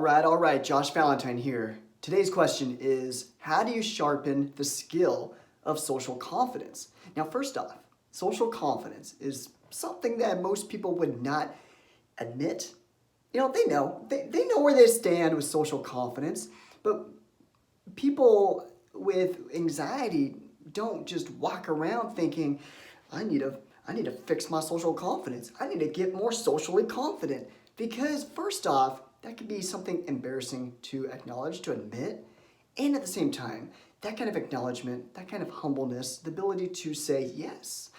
All right, Josh Valentine here. Today's question is, how do you sharpen the skill of social confidence? Now, first off, social confidence is something that most people would not admit. They know where they stand with social confidence, but people with anxiety don't just walk around thinking, I need to fix my social confidence. I need to get more socially confident. Because first off, that could be something embarrassing to acknowledge, to admit. And at the same time, that kind of acknowledgement, that kind of humbleness, the ability to say, yes,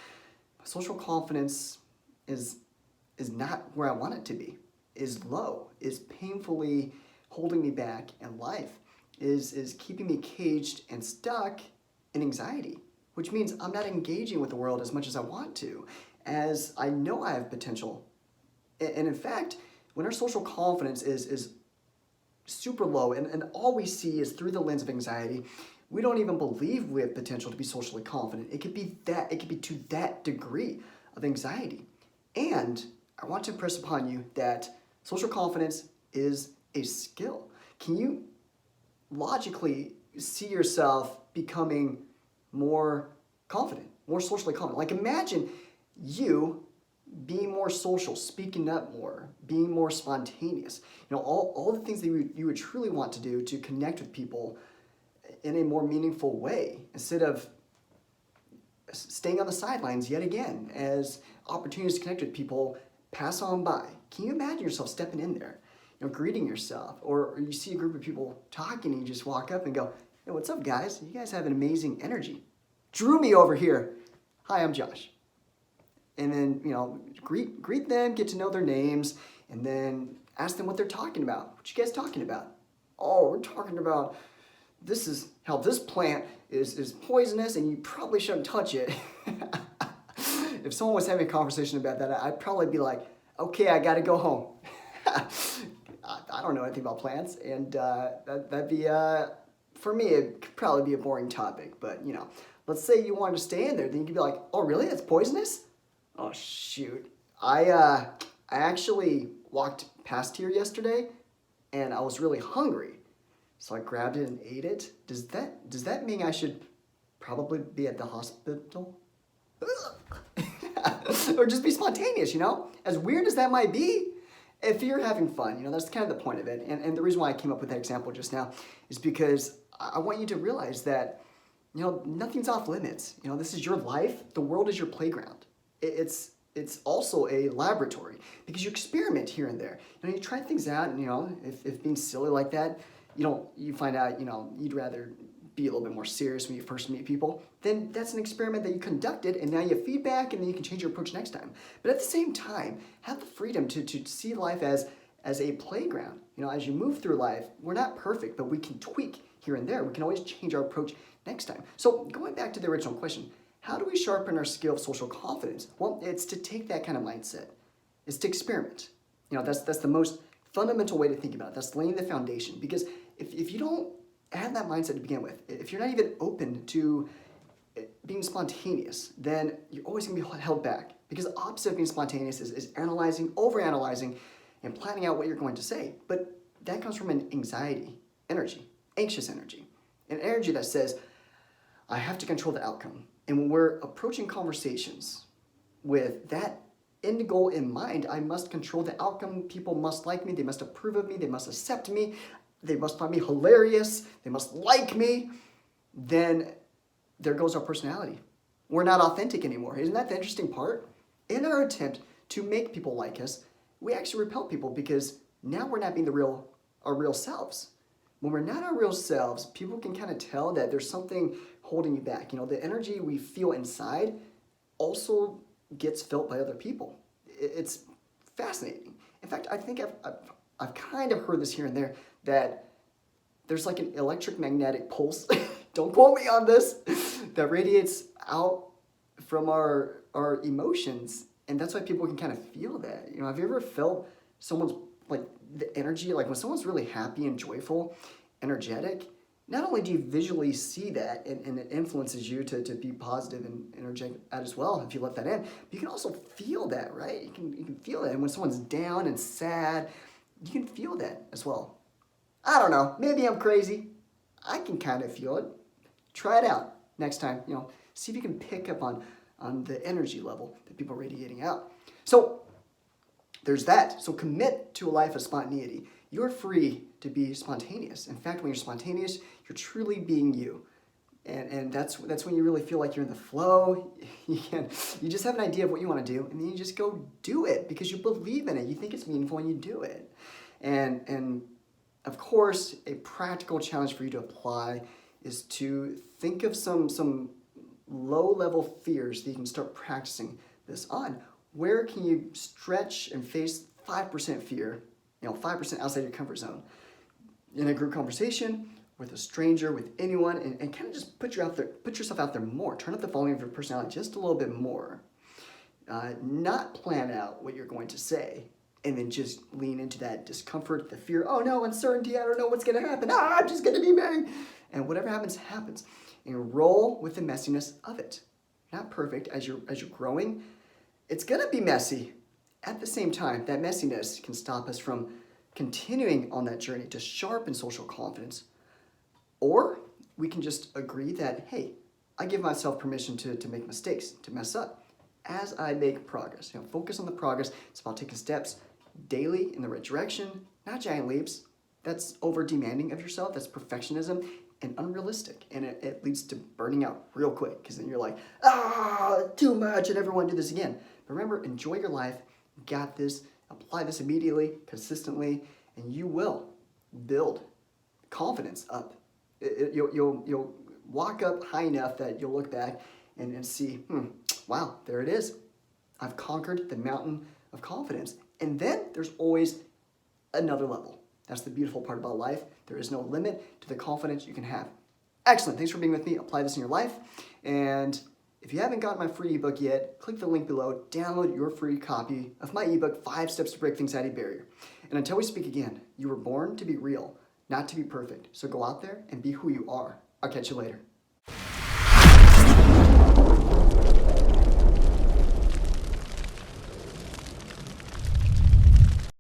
my social confidence is not where I want it to be, is low, is painfully holding me back in life, is keeping me caged and stuck in anxiety, which means I'm not engaging with the world as much as I want to, as I know I have potential. And in fact, when our social confidence is super low and all we see is through the lens of anxiety, we don't even believe we have potential to be socially confident. It could be to that degree of anxiety. And I want to impress upon you that social confidence is a skill. Can you logically see yourself becoming more confident, more socially confident? Like imagine you being more social, speaking up more, being more spontaneous. All the things that you would truly want to do to connect with people in a more meaningful way instead of staying on the sidelines yet again as opportunities to connect with people pass on by. Can you imagine yourself stepping in there, greeting yourself, or you see a group of people talking and you just walk up and go, hey, what's up guys? You guys have an amazing energy. Drew me over here. Hi, I'm Josh. And then, greet them, get to know their names, and then ask them what they're talking about. What you guys talking about? Oh, we're talking about this is how this plant is poisonous and you probably shouldn't touch it. If someone was having a conversation about that, I'd probably be like, okay, I gotta go home. I don't know anything about plants, and that'd be, for me, it could probably be a boring topic, but let's say you wanted to stay in there, then you could be like, oh really, it's poisonous? Oh shoot, I actually walked past here yesterday and I was really hungry. So I grabbed it and ate it. Does that mean I should probably be at the hospital? Or just be spontaneous, As weird as that might be, if you're having fun, that's kind of the point of it. And the reason why I came up with that example just now is because I want you to realize that, nothing's off limits. This is your life. The world is your playground. It's also a laboratory because you experiment here and there. You try things out, and if being silly like that, you find out, you'd rather be a little bit more serious when you first meet people, then that's an experiment that you conducted and now you have feedback and then you can change your approach next time. But at the same time, have the freedom to see life as a playground. As you move through life, we're not perfect, but we can tweak here and there. We can always change our approach next time. So going back to the original question, how do we sharpen our skill of social confidence? Well, it's to take that kind of mindset. It's to experiment. That's the most fundamental way to think about it. That's laying the foundation. Because if you don't have that mindset to begin with, if you're not even open to being spontaneous, then you're always going to be held back. Because the opposite of being spontaneous is analyzing, overanalyzing, and planning out what you're going to say. But that comes from an anxiety energy, anxious energy, an energy that says, I have to control the outcome. And when we're approaching conversations with that end goal in mind, I must control the outcome. People must like me. They must approve of me. They must accept me. They must find me hilarious. They must like me. Then there goes our personality. We're not authentic anymore. Isn't that the interesting part? In our attempt to make people like us, we actually repel people because now we're not being our real selves. When we're not our real selves, people can kind of tell that there's something holding you back. The energy we feel inside also gets felt by other people. It's fascinating. In fact, I think I've kind of heard this here and there, that there's like an electromagnetic pulse, don't quote me on this, that radiates out from our emotions. And that's why people can kind of feel that. Have you ever felt someone's, like, the energy, like when someone's really happy and joyful, energetic, not only do you visually see that and it influences you to be positive and energetic as well if you let that in, but you can also feel that, right? You can feel that. And when someone's down and sad, you can feel that as well. I don't know, maybe I'm crazy. I can kind of feel it. Try it out next time, see if you can pick up on the energy level that people are radiating out. So there's that. So commit to a life of spontaneity. You're free to be spontaneous. In fact, when you're spontaneous, you're truly being you. And that's when you really feel like you're in the flow. You just have an idea of what you want to do, and then you just go do it because you believe in it. You think it's meaningful, and you do it. And of course, a practical challenge for you to apply is to think of some low-level fears that you can start practicing this on. Where can you stretch and face 5% fear, 5% outside your comfort zone? In a group conversation, with a stranger, with anyone, and kind of just put yourself out there more. Turn up the volume of your personality just a little bit more. Not plan out what you're going to say, and then just lean into that discomfort, the fear. Oh no, uncertainty, I don't know what's going to happen. I'm just going to be me. And whatever happens, happens. And roll with the messiness of it. Not perfect as you're growing. It's going to be messy. At the same time, that messiness can stop us from continuing on that journey to sharpen social confidence. Or we can just agree that, hey, I give myself permission to make mistakes, to mess up as I make progress. Focus on the progress. It's about taking steps daily in the right direction, not giant leaps. That's over-demanding of yourself. That's perfectionism and unrealistic. And it leads to burning out real quick because then you're like, too much, and everyone do this again. But remember, enjoy your life. You got this. Apply this immediately, consistently, and you will build confidence up. You'll walk up high enough that you'll look back and see, wow, there it is. I've conquered the mountain of confidence. And then there's always another level. That's the beautiful part about life. There is no limit to the confidence you can have. Excellent. Thanks for being with me. Apply this in your life. And if you haven't got my free ebook yet, click the link below. Download your free copy of my ebook, 5 Steps to Break the Anxiety Barrier. And until we speak again, you were born to be real, not to be perfect. So go out there and be who you are. I'll catch you later.